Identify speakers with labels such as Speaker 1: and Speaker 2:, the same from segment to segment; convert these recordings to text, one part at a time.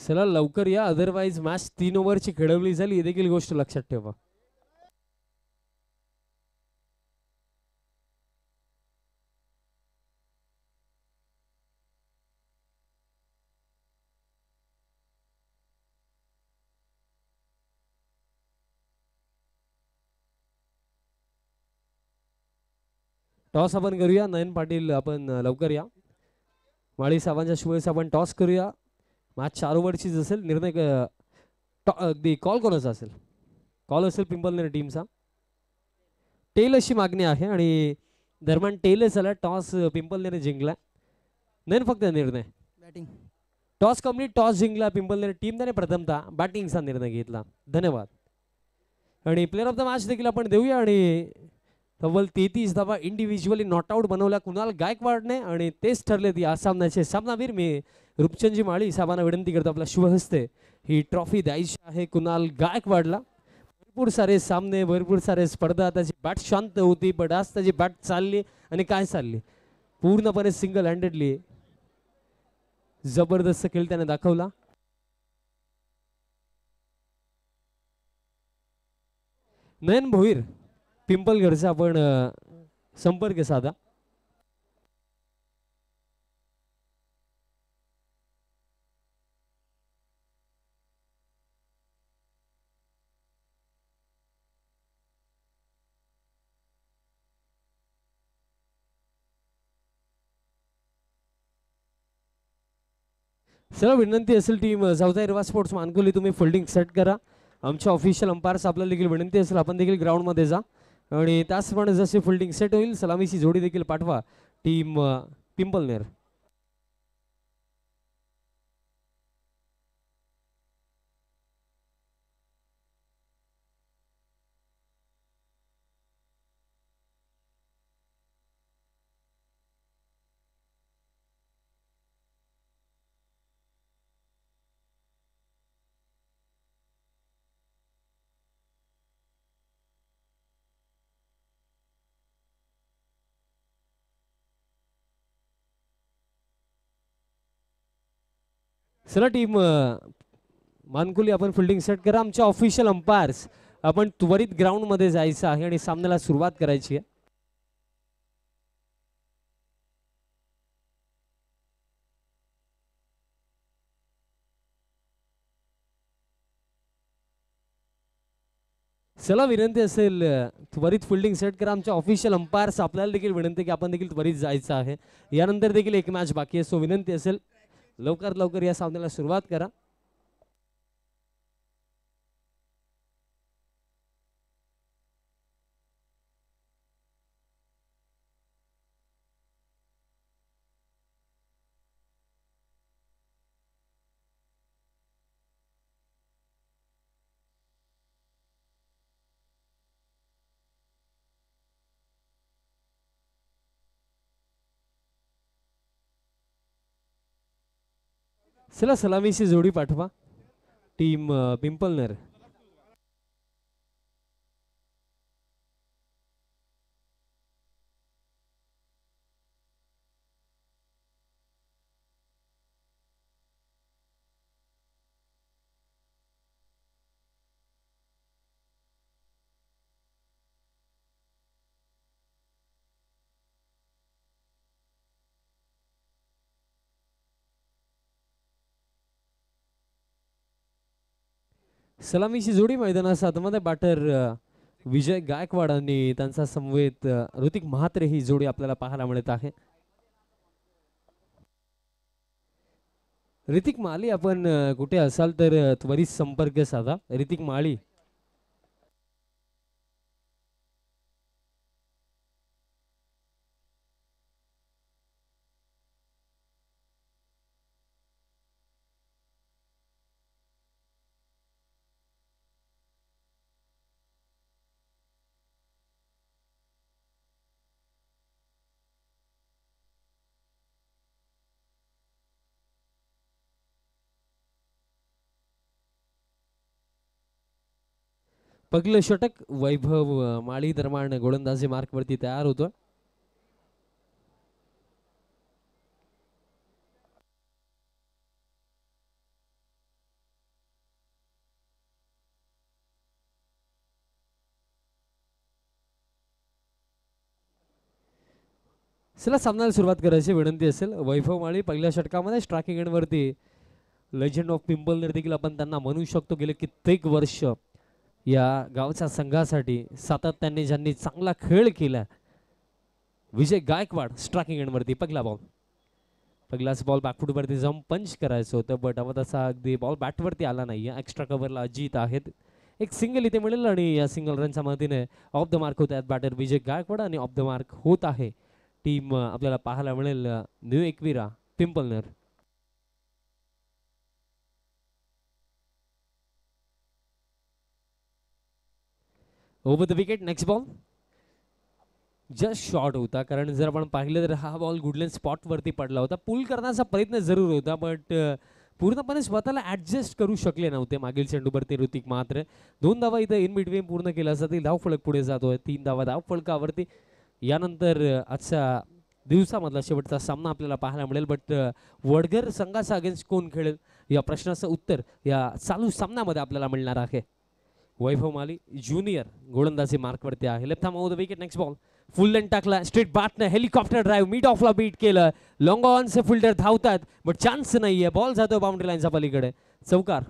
Speaker 1: चला लवकर या, अदरवाईज मॅच 3 ओव्हरची खेळवली जाईल ही देखील गोष्ट लक्षात ठेवा. टॉस आपण करूया. नयन पाटील आपण लवकर या. माळी साहेबांच्या शुभेच्छा. आपण टॉस करूया. मॅच 4 ओव्हरचीच असेल. निर्णय अगदी कॉल कोणाचा असेल? कॉल असेल पिंपलनेर टीमचा. टेल अशी मागणी आहे आणि दरम्यान टेल झाला. टॉस पिंपलनेर जिंकला. नयन फक्त निर्णय
Speaker 2: बॅटिंग.
Speaker 1: Toss complete. टॉस जिंकला पिंपलनेर टीम. त्याने प्रथमतः बॅटिंगचा निर्णय घेतला. धन्यवाद. आणि प्लेअर ऑफ द मॅच देखील आपण देऊया. आणि तब्बल 33 धावा इंडिव्हिज्युअली नॉट आउट बनवल्या कुणाल गायकवाडने आणि तेच ठरलेत या सामन्याचे सामनावीर. मी रूपचंदजी माळी साहेबांना विनंती करतो आपल्या शुभ हस्ते ही ट्रॉफी द्यायची आहे कुणाल गायकवाडला. भरपूर सारे सामने, भरपूर सारे स्पर्धा. त्याची बॅट शांत होती पण आज त्याची बॅट चालली आणि काय चालली पूर्णपणे सिंगल हँडेडली जबरदस्त खेळ त्याने दाखवला. नयन भोईर पिंपलघरचा आपण संपर्क साधा. सर्व विनंती असेल टीम चौथा हिरवा स्पोर्ट्स मानकोली तुम्ही फिल्डिंग सेट करा. आमच्या ऑफिशियल अंपायर्स आपल्याला देखील विनंती असेल आपण देखील ग्राउंडमध्ये जा आणि त्याचप्रमाणे जसे फिल्डिंग सेट होईल सलामीची जोडी देखील पाठवा टीम पिंपलनेर. चला टीम मानकुली आपण फिल्डिंग सेट करा. आमच्या ऑफिशियल अंपायर्स आपण त्वरित ग्राउंड मध्ये जायचं आहे आणि सामन्याला सुरुवात करायची आहे. चला विनंती असेल त्वरित फिल्डिंग सेट करा. आमच्या ऑफिशियल अंपायर्स आपल्याला देखील विनंती की आपण देखील त्वरित जायचं आहे. यानंतर देखील एक मॅच बाकी आहे. सो विनंती असेल लवकरात लवकर या सामन्याला सुरुवात करा. चला सलामीची जोडी पाठवा टीम पिंपलनेर. सलामीची जोडी मैदानात आतमध्ये बॅटर विजय गायकवाड आणि त्यांचा समवेत ऋतिक महात्रे ही जोडी आपल्याला पाहायला मिळत आहे. ऋतिक माळी आपण कुठे असाल तर त्वरित संपर्क साधा. ऋतिक माळी पहिलं षटक वैभव माळी दरम्यान गोलंदाजी मार्क वरती तयार होतो. चला सामन्याला सुरुवात करायची विनंती असेल. वैभव माळी पहिल्या षटकामध्ये स्ट्रायकिंग एंडवरती लेजंड ऑफ पिंपलनेर देखील आपण त्यांना म्हणू शकतो. गेले कित्येक वर्ष या गावच्या संघासाठी सातत्याने ज्यांनी चांगला खेळ केला. विजय गायकवाड स्ट्रायकिंग एंडवरती पहिला बॉल. पहिलाच बॉल बॅकफूटवरती जाऊन पंच करायचं होतं बट अब तसा अगदी बॉल बॅटवरती आला नाही. एक्स्ट्रा कव्हरला अजित आहेत. एक सिंगल इथे मिळेल आणि या सिंगल रनच्या मदतीने ऑफ द मार्क होत आहेत बॅटर विजय गायकवाड आणि ऑफ द मार्क होत आहे टीम आपल्याला पाहायला मिळेल new Ekvira Pimpalner. Over the wicket next ball. Just shot होता कारण जर आपण पाहिलं तर हा बॉल गुडलेन स्पॉटवरती पडला होता. पुल करण्याचा प्रयत्न जरूर होता बट पूर्णपणे स्वतःला ऍडजस्ट करू शकले नव्हते मागील चेंडूवरती ऋतिक. मात्र 2 धावा इथं इन बिटवीन पूर्ण केला असता धाव फलक पुढे जातोय. 3 धावा धाव फलकावरती. यानंतर आजच्या दिवसामधला शेवटचा सामना आपल्याला पाहायला मिळेल बट वडघर संघाचा अगेन्स्ट कोण खेळेल या प्रश्नाचं उत्तर या चालू सामन्यामध्ये आपल्याला मिळणार आहे. वैभव माली ज्युनियर गोलंदाजी मार्कवरती आहे. Left arm over the wicket next ball. Full length टाकला स्ट्रेट बॅटने हेलिकॉप्टर ड्राईव्ह मिड ऑफला बीट केलं. लॉंग ऑनचे फिल्डर धावतात बट चान्स नाहीये. बॉल जातो बाउंड्री लाईनच्या पलीकडे. चौकार.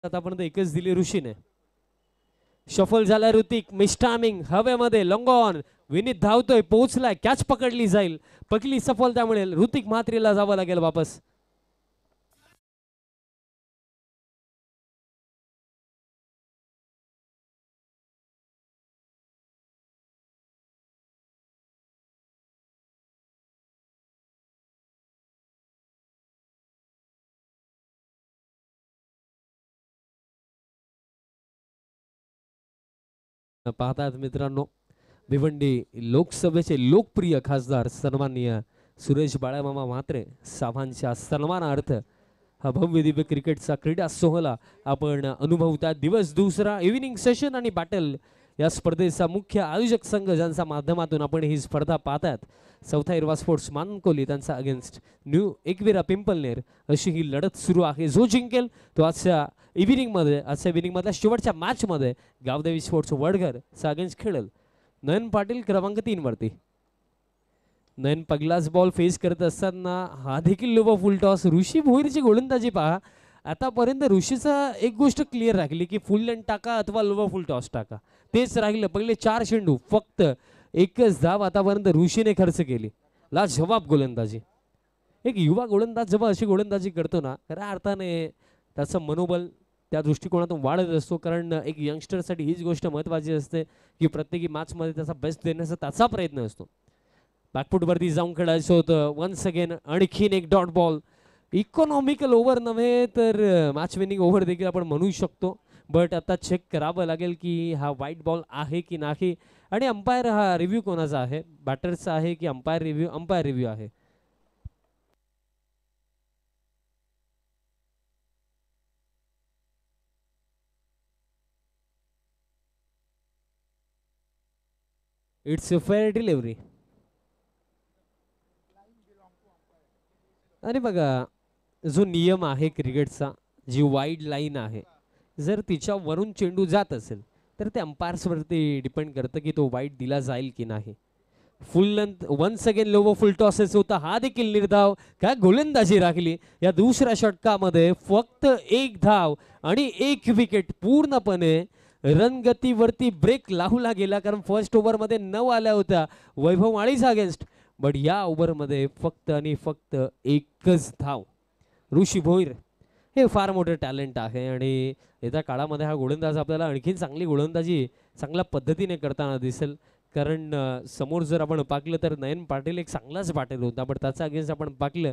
Speaker 1: आतापर्यंत एकच दिली ऋषीने. शफल झाला ऋतिक. मिस्टामिंग हवेमध्ये लॉंग ऑन. विनीत धावतोय पोहोचलाय. कॅच पकडली जाईल. पकली सफल त्यामुळे ऋतिक म्हात्रेला जावं लागेल वापस. पाहतात मित्रांनो, भिवंडी लोकसभेचे लोकप्रिय खासदार सन्माननीय सुरेश बाळामामा म्हात्रे साहेबांच्या सन्मानार्थ हा भव्य दिव्य क्रिकेटचा क्रीडा सोहळा आपण अनुभवतात. दिवस दुसरा इव्हिनिंग सेशन आणि बॅटल या स्पर्धेचा मुख्य आयोजक संघ ज्यांच्या माध्यमातून आपण ही स्पर्धा पाहतात, चौथा हिरवा स्पोर्ट्स मानकोली त्यांचा अगेन्स्ट न्यू एकविरा पिंपलनेर अशी ही लढत सुरू आहे. जो जिंकेल तो आजच्या इव्हिनिंगमधल्या शेवटच्या मॅचमध्ये गावदेवी स्पोर्ट्स वडघर अगेन्स्ट खेळेल. नयन पाटील क्रमांक 3 वरती. नयन पगलाच बॉल फेस करत असताना हा देखील लोबो फुल टॉस. ऋषी भोईरची गोलंदाजी पहा. आतापर्यंत ऋषीचा एक गोष्ट क्लिअर राखली की फुल लेंथ टाका अथवा लोबो फुल टॉस टाका, तेच राहिलं. पहिले 4 चेंडू फक्त एकच धाव आतापर्यंत ऋषीने खर्च केली. लाजवाब गोलंदाजी. एक युवा गोलंदाज जेव्हा अशी गोलंदाजी करतो ना, खऱ्या अर्थाने त्याचं मनोबल त्या दृष्टिकोनातून वाढत असतो. कारण एक यंगस्टरसाठी हीच गोष्ट महत्त्वाची असते की प्रत्येकी मॅचमध्ये त्याचा बेस्ट देण्याचा त्याचा प्रयत्न असतो. बॅकफुटवरती जाऊन खेळायचं होतं. वन्स अगेन आणखीन एक डॉट बॉल. इकॉनॉमिकल ओव्हर नव्हे तर मॅच विनिंग ओव्हर देखील आपण म्हणू शकतो. बट आता चेक करावं लागेल की हा वाईट बॉल आहे की नाही. आणि अंपायर हा रिव्ह्यू कोणाचा आहे, बॅटरचा आहे की अंपायर रिव्ह्यू आहे. It's a fair delivery. आणि बघा, जो नियम आहे क्रिकेटचा, जी वाईड लाईन आहे, जर तिच्यावरून चेंडू जात असेल तर ते अंपायर्सवरती डिपेंड करतं की तो वाईड दिला जाईल की नाही. Full length once again Lobo full tosses होता. हा देखील निर्धाव. काय गोलंदाजी राखली या दुसऱ्या षटकामध्ये. फक्त एक धाव आणि एक विकेट. पूर्णपणे रणगतीवरती ब्रेक लावला गेला, कारण फर्स्ट ओव्हरमध्ये 9 आल्या होत्या वैभव माळीचा अगेन्स्ट. बट या ओव्हरमध्ये फक्त आणि फक्त एकच धाव. ऋषी भोईर हे फार मोठे टॅलेंट आहे आणि येत्या काळामध्ये हा गोलंदाज आपल्याला आणखीन चांगली गोलंदाजी चांगल्या पद्धतीने करताना दिसेल. कारण समोर जर आपण पाहिलं तर नयन पाटील एक चांगलाच पाटील होता, बट त्याचा अगेन्स्ट आपण पाहिलं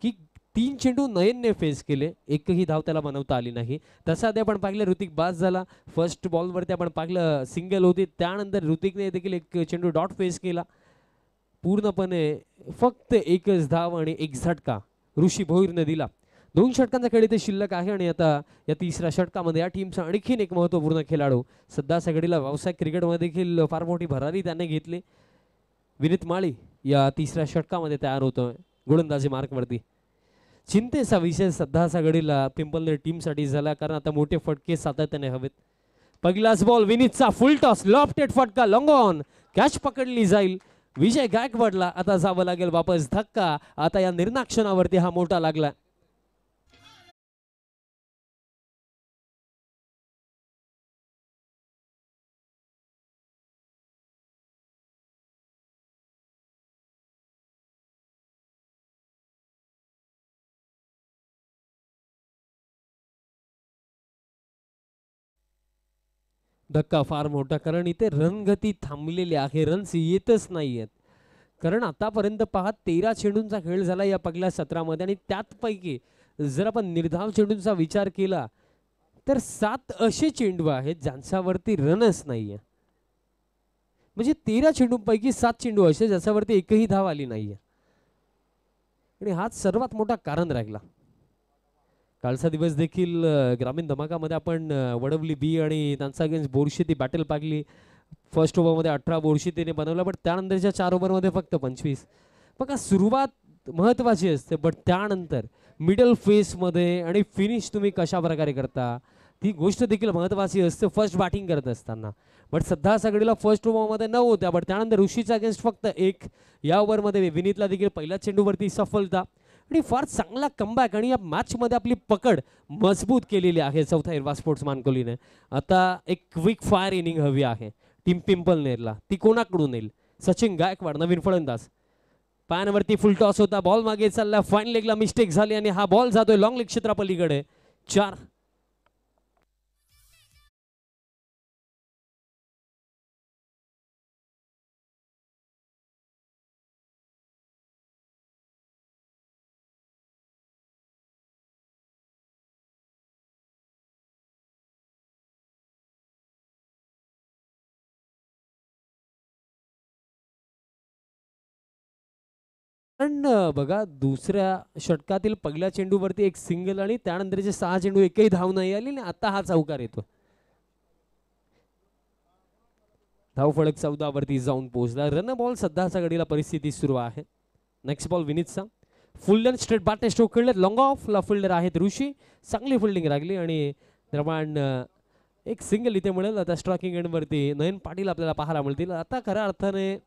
Speaker 1: की 3 चेंडू नयनने फेस केले, एकही धाव त्याला बनवता आली नाही. तसं आधी आपण पाहिलं ऋतिक बास झाला. फर्स्ट बॉलवरती आपण पाहिलं सिंगल होती, त्यानंतर ऋतिकने देखील एक चेंडू डॉट फेस केला. पूर्णपणे फक्त एकच धाव आणि एक झटका ऋषी भोईरने दिला. 2 षटकांचा खेळ इथे शिल्लक आहे आणि आता या तिसऱ्या षटकामध्ये या टीमचा आणखीन एक महत्त्वपूर्ण खेळाडू सध्या सगळीला व्यावसायिक क्रिकेटमध्ये देखील फार मोठी भरारी त्याने घेतली. विनीत माळी या तिसऱ्या षटकामध्ये तयार होतोय गोलंदाजी मार्कवरती. चिंतेचा विषय सध्या सगळीला पिंपलनेर टीमसाठी झाला, कारण आता मोठे फटके सातत्याने हवेत. पहिलाच बॉल विनीतचा फुल टॉस, लॉफ्टेड फटका, लॉंग ऑन, कॅच पकडली जाईल. विजय गायकवाडला आता जावं लागेल वापस. धक्का आता या निर्णाक्षणावरती हा मोठा लागला. धक्का फार मोठा, कारण इथे रणगती थांबलेली आहे, रन्स येतच नाहीयेत. कारण आतापर्यंत पहा 13 चेंडूंचा खेळ झाला या पहिल्या सत्रामध्ये आणि त्यापैकी जर आपण निर्धाव चेंडूंचा विचार केला तर 7 असे चेंडू आहेत ज्यांच्यावरती रनच नाहीये. म्हणजे 13 चेंडूंपैकी 7 चेंडू असे ज्याच्यावरती एकही धाव आली नाहीये आणि हाच सर्वात मोठा कारण राहिला. कालचा दिवस देखील ग्रामीण धमाकामध्ये आपण वडवली बी आणि त्यांचा अगेन्स्ट बोरशी ती बॅटल पाहिली. फर्स्ट ओव्हरमध्ये 18 बोरशी तिने बनवला, बट त्यानंतरच्या 4 ओव्हरमध्ये फक्त 25. बघा, सुरुवात महत्त्वाची असते, बट त्यानंतर मिडल फेसमध्ये आणि फिनिश तुम्ही कशा प्रकारे करता ती गोष्ट देखील महत्त्वाची असते फर्स्ट बॅटिंग करत असताना. बट सध्या सगळीला फर्स्ट ओव्हरमध्ये 9 होत्या, बट त्यानंतर ऋषीचा अगेन्स्ट फक्त 1. या ओव्हरमध्ये विनीतला देखील पहिल्या चेंडूवरती सफलता आणि फार चांगला कमबॅक आणि या मॅचमध्ये आपली पकड मजबूत केलेली आहे चौथा हिरवा स्पोर्ट्स मानकोलीने. आता एक क्विक फायर इनिंग हवी आहे टीम पिंपलनेरला. ती कोणाकडून येईल? सचिन गायकवाड नवीन फलंदाज. पायावरती फुल टॉस होता, बॉल मागे चालला, फाईन लेगला मिस्टेक झाली आणि हा बॉल जातोय लॉंग लेग क्षेत्रापलीकडे. 4. पण बघा दुसऱ्या षटकातील पहिल्या चेंडूवरती एक सिंगल आणि त्यानंतरचे 6 चेंडू एकही धाव नाही आली आणि आता हा चौकार येतो. धावफलक 14 वरती जाऊन पोहोचला. रन बॉल सध्याच्या घडीला परिस्थिती सुरू आहे. नेक्स्ट बॉल विनीतचा full length straight bat stroke खेळले. लॉंग ऑफ ला फिल्डर आहेत ऋषी. चांगली फिल्डिंग लागली आणि दरम्यान एक सिंगल इथे मिळेल. आता स्ट्रायकिंग एंड वरती नयन पाटील आपल्याला पाहायला मिळतील. आता खऱ्या अर्थाने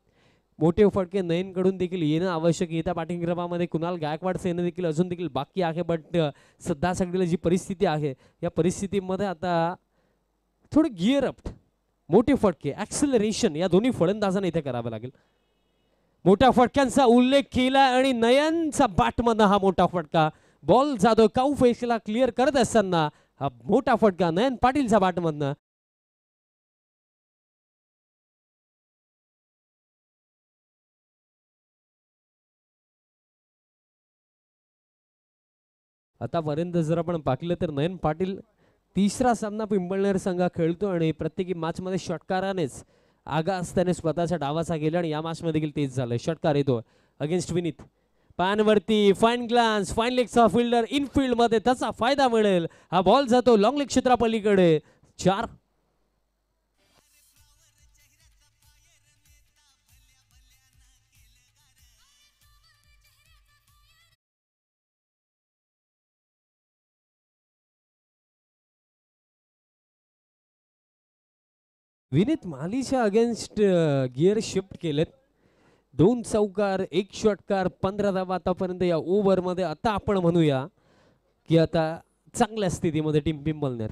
Speaker 1: मोठे फटके नयन कडून देखील येणं आवश्यक आहे. त्या बॅटिंग क्रमामध्ये कुणाल गायकवाडचं येणं देखील अजून देखील बाकी आहे. बट सध्या सगळीला जी परिस्थिती आहे या परिस्थितीमध्ये आता थोडं गिअर अप, मोठे फटके, ऍक्सिलरेशन या दोन्ही फलंदाजांना इथे करावं लागेल. मोठ्या फटक्यांचा उल्लेख केला आणि नयनचा बॅटमधनं हा मोठा फटका. बॉल जाधव काऊ फेसला क्लिअर करत असताना हा मोठा फटका नयन पाटीलचा बॅटमधनं. आतापर्यंत जर आपण पाहिलं तर नयन पाटील तिसरा सामना पिंपळनेर संघ खेळतो आणि प्रत्येकी मॅच मध्ये षटकारानेच आगास त्याने स्वतःच्या डावाचा गेला आणि या मॅच मध्ये देखील तेच झालं. षटकार येतो अगेन्स्ट विनीत. पॅनवरती फाईन ग्लान्स, फाईन लेगचा फिल्डर इनफिल्ड मध्ये त्याचा फायदा मिळेल. हा बॉल जातो लॉंग लेग क्षेत्रापलीकडे. 4. विनीत मालीच्या अगेन्स्ट गिअर शिफ्ट केलेत. 2 चौकार 1 षटकार 15 धावा आतापर्यंत या ओव्हर मध्ये. आता आपण म्हणूया की आता चांगल्या स्थितीमध्ये team Pimpalner.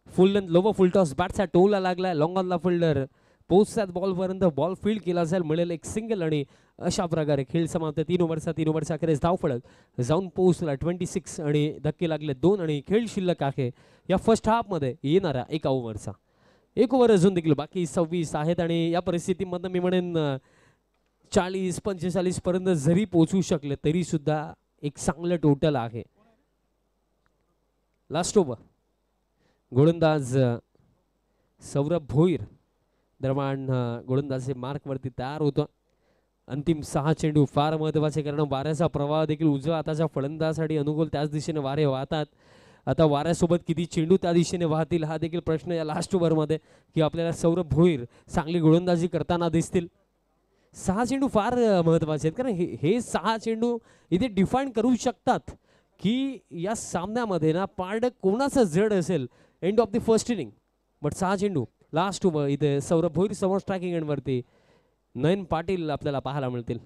Speaker 1: Full length lower full toss बॅटचा टोला लागलाय. लॉंग ऑनला फिल्डर पोचतात बॉल पर्यंत. बॉल फील्ड केला जाईल, मिळेल एक सिंगल आणि अशा प्रकारे खेळ समाप्त. 3 ओव्हरचा अखेरीस धावफलक जाऊन पोहोचला 26 आणि धक्के लागले 2 आणि खेळ शिल्लक आहे या फर्स्ट हाफ मध्ये येणारा 1 ओव्हरचा. 1 ओव्हर अजून देखील बाकी 26 आहेत आणि या परिस्थितीमधनं मी म्हणेन 40-45 पर्यंत जरी पोहोचू शकले तरी सुद्धा एक चांगलं टोटल आहे. लास्ट ओव्हर गोलंदाज सौरभ भोईर दरम्यान गोलंदाज मार्क वरती तयार होतो. अंतिम 6 चेंडू फार महत्वाचे, कारण वाऱ्याचा प्रवाह देखील उजव्या हाताच्या फलंदाजासाठी अनुकूल. त्याच दिशेने वारे वाहतात. आता वाऱ्यासोबत किती चेंडू त्या दिशेने वाहतील हा देखील प्रश्न या लास्ट ओव्हरमध्ये, की आपल्याला सौरभ भोईर चांगली गोलंदाजी करताना दिसतील. 6 चेंडू फार महत्वाचे आहेत, कारण हे 6 चेंडू इथे डिफाईन करू शकतात की या सामन्यामध्ये ना पारड कोणाचं जड असेल end of the first inning. But 6 चेंडू लास्ट ओव्हर इथे सौरभ भोईर समोर स्ट्रायकिंग एंडवरती नयन पाटील आपल्याला पाहायला मिळतील.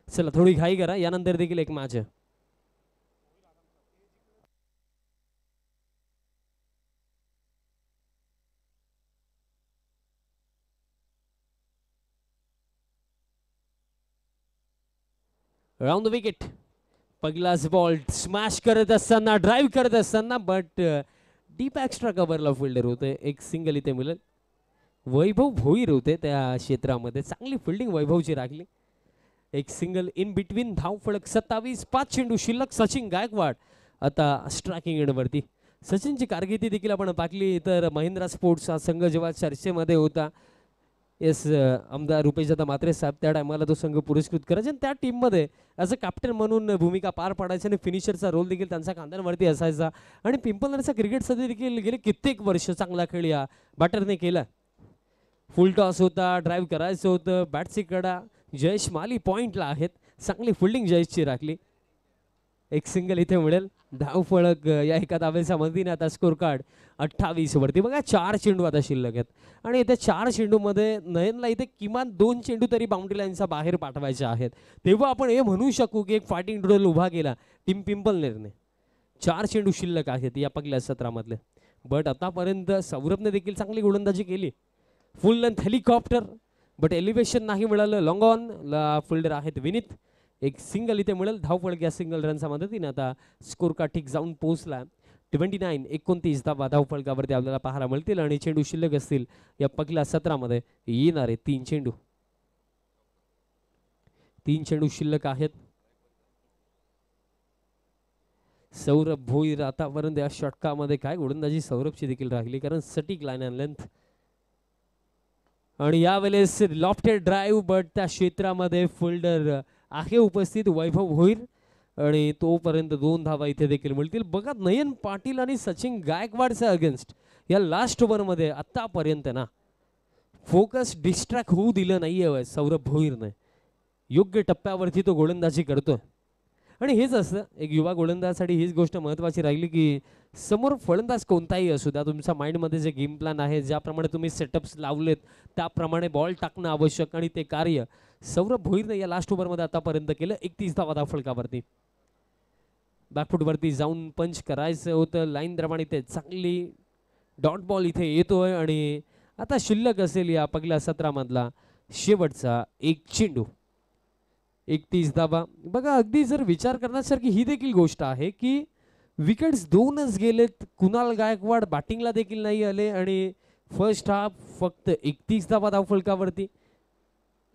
Speaker 1: चला थोडी घाई करा, यानंतर देखील एक मॅच आहे. Round the wicket. पहिलाच बॉल स्मॅश करत असताना, ड्राईव्ह करत असताना, बट डीप एक्स्ट्रा कव्हरला फिल्डर होते. एक सिंगल इथे मिळेल. वैभव भोईर होते त्या क्षेत्रामध्ये, चांगली फिल्डिंग वैभवची राखली. एक सिंगल इन बिटवीन. धावफलक 27. 5 चेंडू शिल्लक. सचिन गायकवाड आता स्ट्रायकिंग एंडवरती. सचिनची कारकिर्दी देखील आपण पाहिली तर महिंद्रा स्पोर्ट्स हा संघ जेव्हा चर्चेमध्ये होता, आमदार रुपेशदादा म्हात्रे साहेब त्या टायमाला तो संघ पुरस्कृत करायचे आणि त्या टीममध्ये ॲज अ कॅप्टन म्हणून भूमिका पार पाडायची आणि फिनिशरचा रोल देखील त्यांच्या खांद्यांवरती असायचा. आणि पिंपळनेरचा क्रिकेटसाठी देखील गेले कित्येक वर्ष चांगला खेळ या बॅटरने केला. फुल टॉस होता, ड्राईव्ह करायचं होतं, बॅटची कडा. जयेश माली पॉइंटला आहेत. चांगली फिल्डिंग जयेशची राखली. एक सिंगल इथे मिळेल. धावफलक या एका धावेच्या मदतीने आता स्कोर कार्ड 28 वरती. बघा 4 चेंडू आता शिल्लक आहेत आणि इथे 4 चेंडूमध्ये नयनला इथे किमान 2 चेंडू तरी बाउंड्री लाईनचा बाहेर पाठवायचे आहेत. तेव्हा आपण हे म्हणू शकू की एक फायटिंग रोल उभा केला टीम पिंपळनेरने. 4 चेंडू शिल्लक आहेत या पहिल्या सत्रामधले. बट आतापर्यंत सौरभने देखील चांगली गोलंदाजी केली. फुल लेंथ हेलिकॉप्टर, बट एलिव्हेशन नाही मिळालं. लॉंग ऑन ला फिल्डर आहेत विनीत. एक सिंगल इथे मिळेल. धावफलक या सिंगल रनच्या मदतीने आता स्कोर कार्ड ठीक जाऊन पोहोचला. 29-29 धावा धावफलकावरती आपल्याला पाहायला मिळतील आणि चेंडू शिल्लक असतील या पहिल्या सत्रामध्ये येणारे 3 चेंडू. 3 चेंडू शिल्लक आहेत. सौरभ भोईर आतापर्यंत या षटकामध्ये काय गोलंदाजी सौरभची देखील राहिली, कारण सटीक लाईन अँड लेंथ. आणि यावेळेस लॉफ्टेड ड्राईव्ह, बट त्या क्षेत्रामध्ये फिल्डर आहे उपस्थित वैभव भोईर आणि तोपर्यंत 2 धावा इथे देखील मिळतील. बघा नयन पाटील आणि सचिन गायकवाडच्या अगेन्स्ट या लास्ट ओव्हरमध्ये आतापर्यंत ना फोकस डिस्ट्रॅक्ट होऊ दिलं नाहीये सौरभ भोईरने. योग्य टप्प्यावरती तो गोलंदाजी करतोय आणि हेच असतं एक युवा गोलंदाजासाठी हीच गोष्ट महत्त्वाची राहिली की समोर फलंदाज कोणताही असू द्या तुमच्या माइंडमध्ये जे गेम प्लॅन आहे ज्याप्रमाणे तुम्ही सेटअप्स लावलेत त्याप्रमाणे बॉल टाकणं आवश्यक आणि ते कार्य सौरभ भोईरने या लास्ट ओव्हरमध्ये आतापर्यंत केलं. 31 धावा धावफलकावरती बॅकफुटवरती जाऊन पंच करायचं होतं लाईन प्रमाणे ते चांगली डॉट बॉल इथे येतोय आणि आता शिल्लक असेल या पहिल्या सत्रामधला शेवटचा एक चेंडू. 31 धावा. बघा अगदी जर विचार करण्यासारखी ही देखील गोष्ट आहे की विकेट्स 2च गेलेत. कुणाल गायकवाड बॅटिंगला देखील नाही आले आणि फर्स्ट हाफ फक्त 31 धावा धावफलकावरती.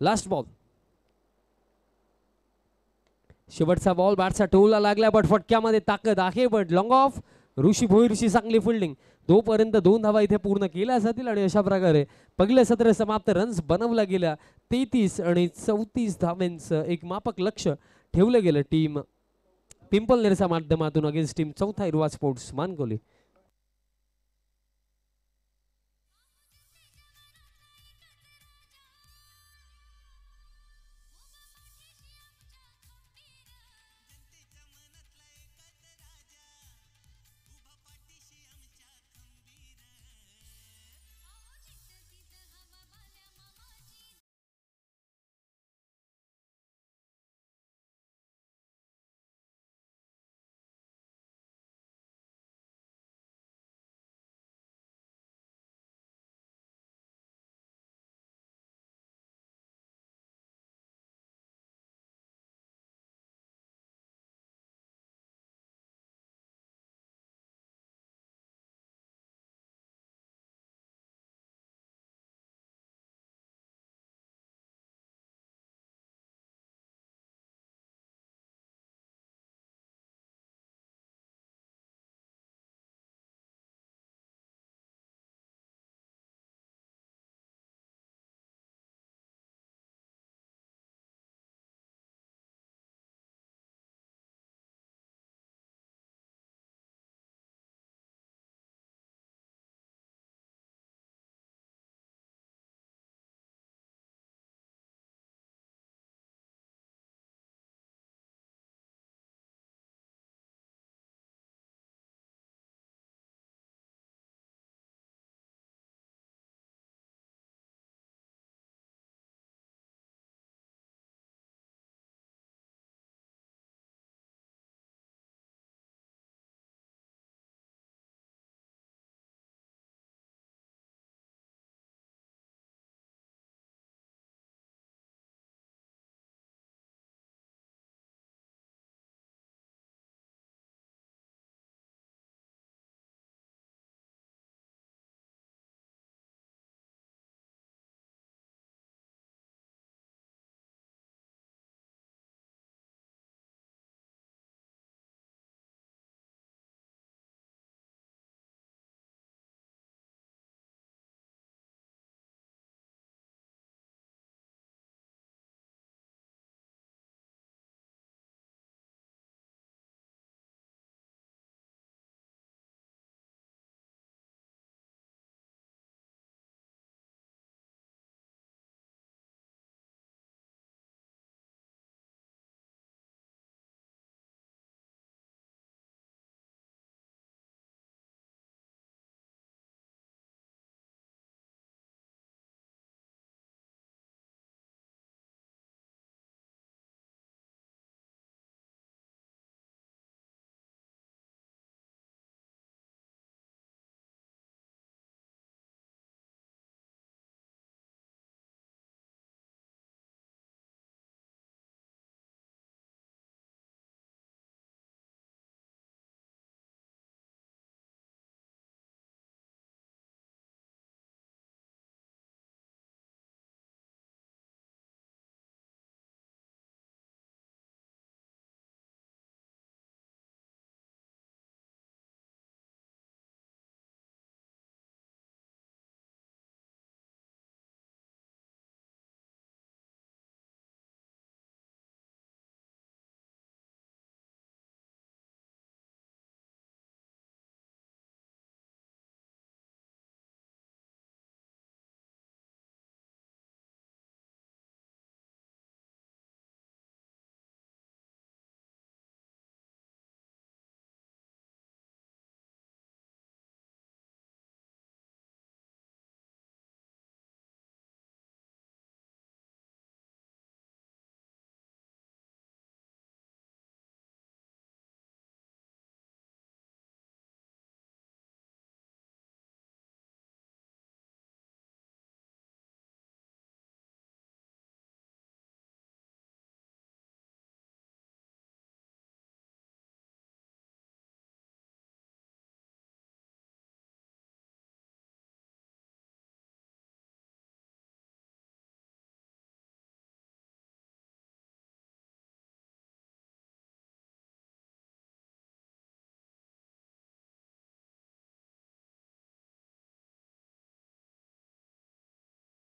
Speaker 1: लास्ट बॉल शेवटचा बॉल बॅटचा टोलला लागला बट फटक्यामध्ये ताकद आहे बट लॉंग ऑफ ऋषी भोईरची चांगली फिल्डिंग. तोपर्यंत 2 धावा इथे पूर्ण केल्या जातील आणि अशा प्रकारे पहिले सत्र समाप्त. रन्स बनवला गेला 33 आणि 34 धावांचं एक मापक लक्ष ठेवलं गेलं टीम पिंपलनेरच्या माध्यमातून अगेन्स्ट टीम चौथा हिरवा स्पोर्ट्स मानकोली.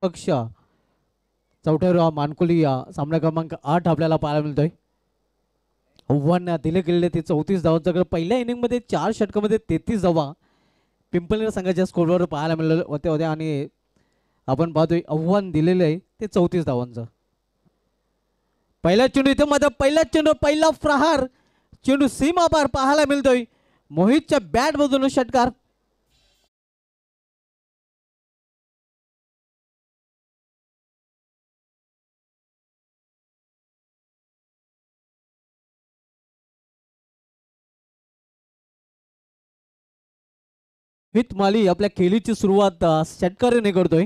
Speaker 2: पक्ष चौथ्या मानकुली सामना क्रमांक 8 आपल्याला पाहायला मिळतोय. आव्हान दिले गेलेले ते 34 धावांचं. पहिल्या इनिंग मध्ये 4 षटकामध्ये 33 धावा पिंपळनेर संघाच्या स्कोरवर पाहायला मिळाले होत्या आणि आपण पाहतोय आव्हान दिलेलं आहे ते 34 धावांचं. पहिला चेंडू इथे मात्र पहिला चेंडू पहिला प्रहार चेंडू सीमा पार पाहायला मिळतोय. मोहितच्या बॅट मधून षटकार. हित माली आपल्या खेळीची सुरुवात षटकाराने करतोय.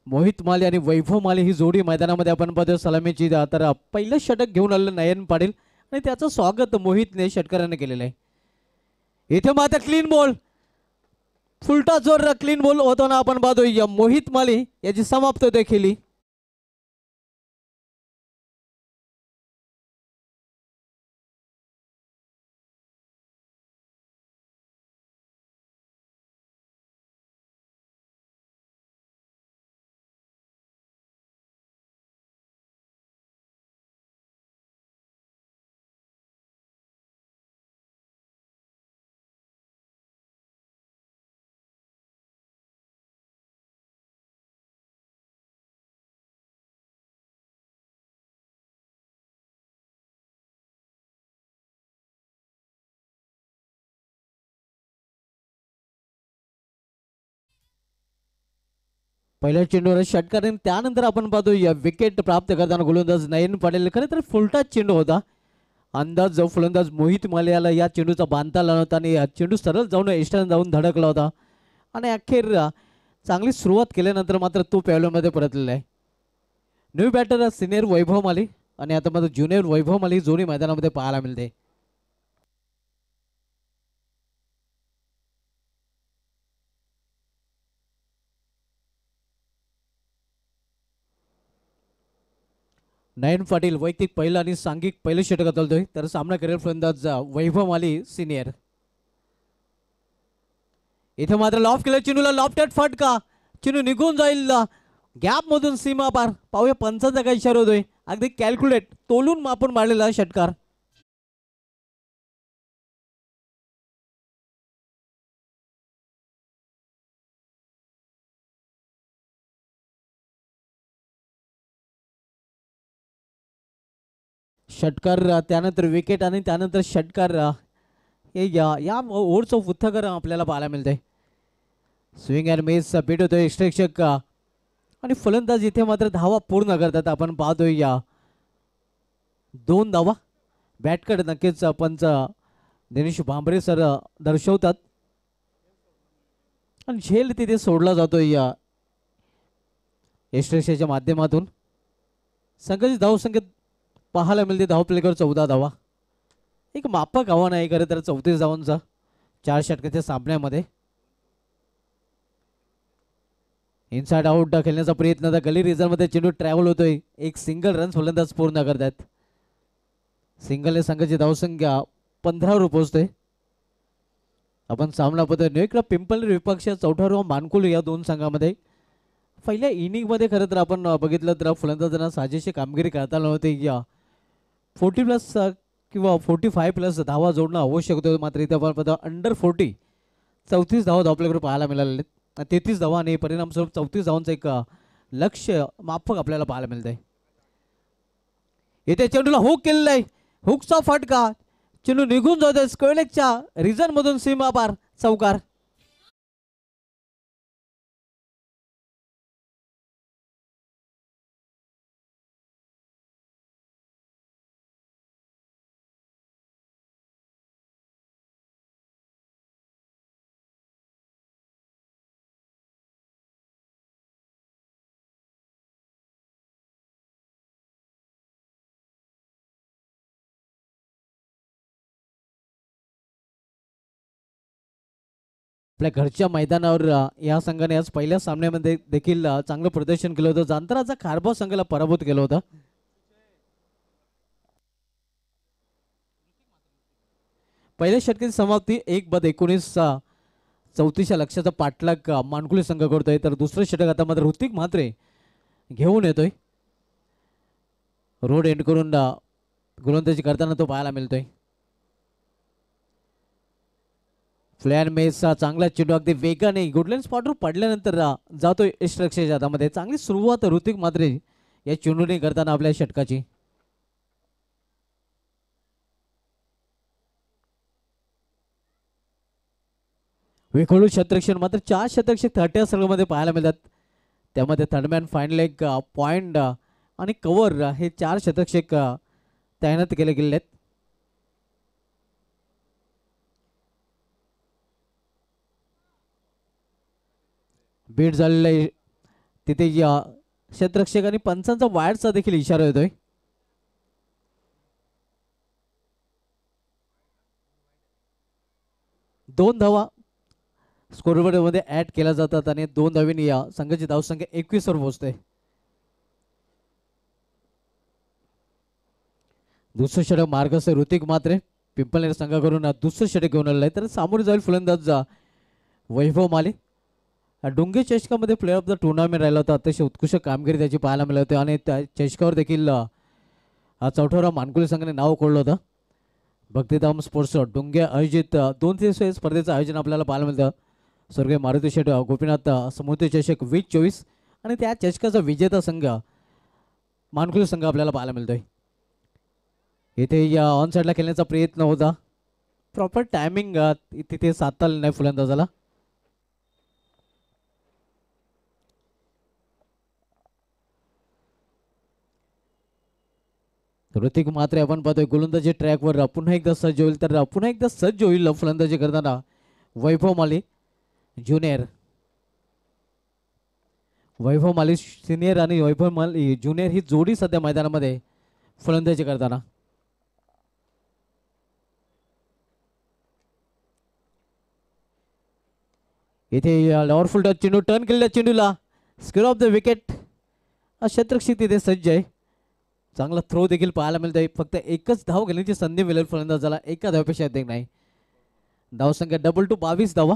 Speaker 2: मोहित माली आणि वैभव माली ही जोडी मैदानामध्ये आपण पाहतो सलामीची. तर पहिलं षटक घेऊन आलेलं नयन पाटील आणि त्याचं स्वागत मोहितने षटकाराने केलेलं आहे. इथे मात्र क्लीन बॉल फुलटा जोर क्लीन बॉल होताना आपण पाहतोय मोहित माली याची समाप्त होते खेळी. पहिल्या चेंडूवर षटकार त्यानंतर आपण पाहतो या विकेट प्राप्त करताना गोलंदाज नयन पाटील. खरं तर फुलटा चेंडू होता. अंदाज जो फलंदाज मोहित मालियाला या चेंडूचा बांधता आला नव्हता आणि चेंडू सरळ जाऊन एस्टर्न जाऊन धडकला होता आणि अखेर चांगली सुरुवात केल्यानंतर मात्र तो पॅव्हलियनमध्ये परतलेला आहे. न्यू बॅटर सिनियर वैभव माली आणि आता मात्र ज्युनियर वैभव माली जोडी मैदानामध्ये पाहायला मिळते. नयन पाटील वैयक्तिक पहिला आणि सांघिक पहिलं षटक चालतोय. तर सामना करेल फलंदाज वैभव माली सिनियर. इथे मात्र लॉफ्ट केलं चेंडूला लॉफ्टेड फटका चेंडू निघून जाईल गॅप मधून सीमा पार. पाहूया पंचाचा काय इशारा होतोय. अगदी कॅल्क्युलेट तोलून मापून मारलेला षटकार. षटकार त्यानंतर विकेट आणि त्यानंतर षटकार हे या ओव्हरचं पृथ्थकर आपल्याला पाहायला मिळतंय. स्विंग अँड मिस बीट होतोय एक्स्ट्रेक्षक आणि फलंदाज इथे मात्र धावा पूर्ण करतात. आपण पाहतोय या 2 धावा बॅटकडे नक्कीच पंच दिनेश भांबरे सर दर्शवतात आणि झेल तिथे सोडला जातोय या एक्स्ट्रेक्षच्या माध्यमातून. संघाची धावसंख्या पाहायला मिळते धाव प्लेकर 14 धावा. एक मापक आव्हान आहे खरं तर 34 धावांचा 4 षटकाच्या सामन्यामध्ये. इनसाइड आउट खेळण्याचा प्रयत्न तर गली रिझनमध्ये चेंडू ट्रॅव्हल होतोय. एक सिंगल रन फलंदाज पूर्ण करतात. सिंगलने संघाची धावसंख्या 15 वर पोहोचते. आपण सामना पद्धती इकडे पिंपळनेर विपक्ष चौथ्यावर मानकुल या दोन संघामध्ये पहिल्या इनिंग मध्ये खरं तर आपण बघितलं तर फलंदाजांना साजेशी कामगिरी करता आली नव्हती. या 40+ किंवा 45+ धावा जोडणं आवश्यक होतं. मात्र इथे आपण अंडर 40 34 धावा आपल्याकडे पाहायला मिळाले. 33 धावा आणि परिणामस्वरूप 34 धावांचं एक लक्ष्य माफक आपल्याला पाहायला मिळतंय. इथे चेंडूला हुक केलेला आहे. हुकचा फटका चेंडू निघून जातोय स्क्वेअरलेगच्या रिझन मधून सीमा पार चौकार. आपल्या घरच्या मैदानावर या संघाने आज पहिल्या सामन्यामध्ये देखील चांगलं प्रदर्शन केलं होतं. जांतराचा खारबा संघाला पराभूत केलं होतं. पहिल्या षटकाची समाप्ती 1 बाद 19 34 लक्षाचा पाठलाग मानकुली संघ करतोय. तर दुसरं षटक आता मात्र ऋतिक म्हात्रे घेऊन येतोय. रोड एंड करून गोलंदाजी करताना तो पाहायला मिळतोय. फ्लॅन मेसचा चांगला चेंडू अगदी वेगाने गुडलँड स्पॉटवर पडल्यानंतर जातोय यष्टरक्षेच्या हातामध्ये. चांगली सुरुवात ऋतिक म्हात्रे या चेंडूने करताना आपल्या षटकाची. वेखोळू शतरक्षण मात्र 4 शतरक्षक 30 सर्कलमध्ये पाहायला मिळतात. त्यामध्ये थर्डमॅन फाईन लेग पॉइंट आणि कव्हर हे 4 शतरक्षक तैनात केले गेले आहेत. बीट झालेला आहे तिथे क्षेत्ररक्षक आणि पंचांचा वायरचा देखील इशारा येतोय. दोन धावा स्कोरबोर्ड मध्ये ऍड केल्या जातात आणि 2 धावींनी या संघाची धावसंख्या 21 वर पोहोचते. दुसरं षटक मार्गस्थ ऋतिक म्हात्रे पिंपळनेर संघाकडून दुसरं षटक घेऊन आलेलं आहे. तर सामोरे जाईल फलंदाज वैभव माले. डोंगे चषकामध्ये प्लेअर ऑफ द टुर्नामेंट राहिला होता. अतिशय उत्कृष्ट कामगिरी त्याची पाहायला मिळाली होती आणि त्या चषकावर देखील चौथारा मानकुली संघाने नाव कोरलं होतं. भक्तिधाम स्पोर्ट्स डोंगे आयोजित 2 दिवसीय स्पर्धेचं आयोजन आपल्याला पाहायला मिळतं. स्वर्गीय मारुती शेठ गोपीनाथ समुद्री चषक 2024 आणि त्या चषकाचा विजेता संघ मानकुली संघ आपल्याला पाहायला मिळतोय. इथे या ऑन साईडला खेळण्याचा प्रयत्न होता. प्रॉपर टायमिंग तिथे साधता आलं नाही फलंदाजाला. ऋतिक म्हात्रे आपण पाहतोय गोलंदाजी ट्रॅकवर पुन्हा एकदा सज्ज होईल. तर पुन्हा एकदा सज्ज होईल फलंदाजी करताना वैभव माली ज्युनियर. वैभव माली सिनियर आणि वैभव माली ज्युनियर ही जोडी सध्या मैदानामध्ये फलंदाजी करताना. इथे लॉवरफुल टच चेंडू टर्न केलेल्या चेंडूला स्क्वेअर ऑफ द विकेट क्षेत्ररक्षक तिथे सज्ज आहे. चांगला थ्रो देखील पाहायला मिळतोय. फक्त एकच धाव घेण्याची संधी मिळेल फलंदाजाला. एका धावपेक्षा अधिक नाही. धावसंख्या डबल टू 22 धावा.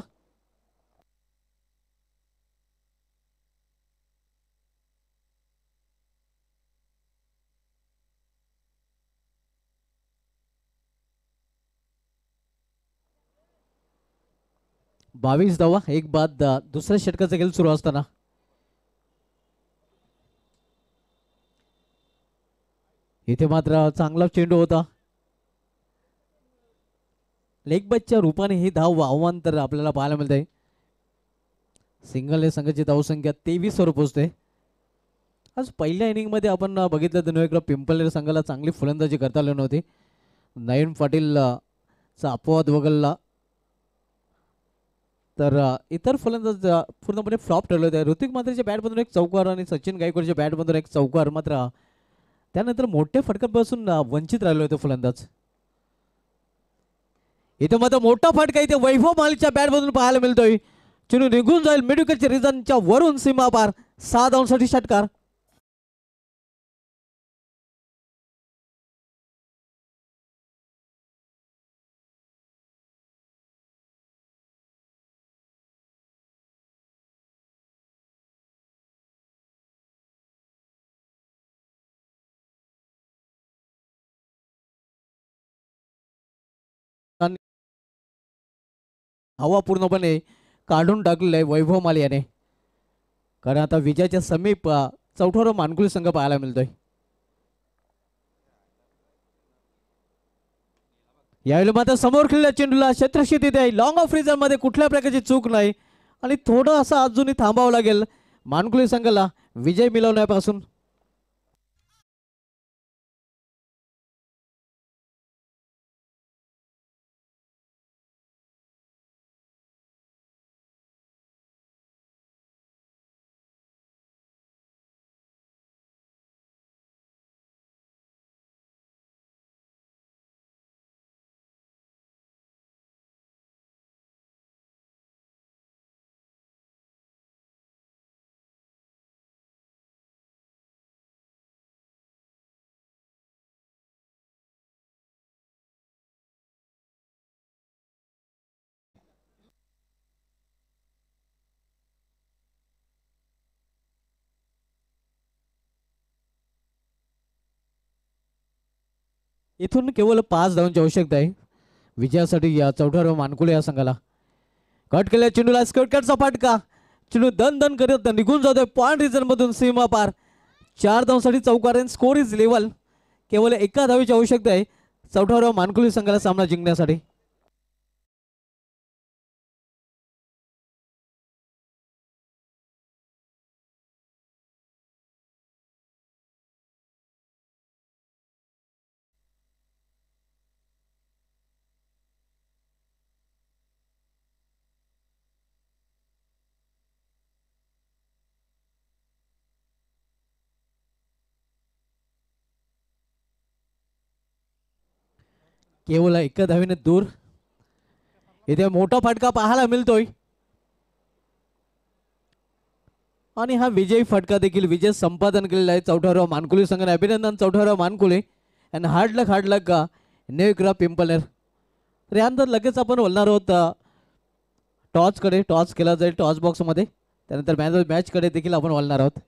Speaker 2: बावीस धावा एक बाद दुसऱ्या षटकाचा खेळ सुरू असताना. इथे मात्र चांगला चेंडू होता. लेग बॅचच्या रूपाने ही धाव आव्हान तर आपल्याला पाहायला मिळते. सिंगल संघाची धावसंख्या 23 वर पोहोचते. आज पहिल्या इनिंग मध्ये आपण बघितलं तर नव्हे पिंपळनेर संघाला चांगली फलंदाजी करता आली नव्हती. नयन पाटील चा अपवाद वगळला तर इतर फलंदाज पूर्णपणे फ्लॉप ठरले होते. ऋतिक म्हात्रेच्या बॅटमधून एक चौकार आणि सचिन गायकवाडच्या बॅटमधून एक चौकार. मात्र त्यानंतर मोठ्या फटक्यापासून वंचित राहिले होते फलंदाज. इथे मात्र मोठा फटका इथे वैभव मालीच्या बॅटमधून पाहायला मिळतोय. चेंडू निघून जाईल मिडविकेटच्या रिझनच्या वरून सीमा पार. 6 धावांसाठी षटकार. हवा पूर्णपणे काढून टाकलेला आहे वैभव माली याने. कारण आता विजयाच्या समीप चौथारा मानकुली संघ पाहायला मिळतोय. यावेळी मात्र समोर खेळलेल्या चेंडूला क्षेत्ररक्षक तिथे आहे. लॉंग ऑफ रिझन मध्ये कुठल्या प्रकारची चूक नाही आणि थोडं असं अजूनही थांबावं लागेल मानकुली संघाला विजय मिळवण्यापासून. इथून केवळ 5 धावांची आवश्यकता आहे विजयासाठी या चौथ्या मानकुले या संघाला. कट केल्या चेंडूला कटचा फटका. चेंडू दन दन करत निघून जातोय पॉइंट रिजन मधून सीमा पार. 4 धावांसाठी चौकार स्कोर इज लेवल. केवळ एका धावेची आवश्यकता आहे चौथ्या मानकुले संघाला सामना जिंकण्यासाठी. केवळ एका धावेने दूर. इथे मोठा फटका पाहायला मिळतोय आणि हा विजयी फटका देखील विजय संपादन केलेला आहे चौथ्या मानकुले संघाने. अभिनंदन चौथ्या मानकुले अँड हार्ड लक का नेविक्रा पिंपलनेर. तर यानंतर लगेच आपण बोलणार आहोत टॉस केला जाईल टॉस बॉक्समध्ये. त्यानंतर मॅच कडे देखील आपण बोलणार आहोत.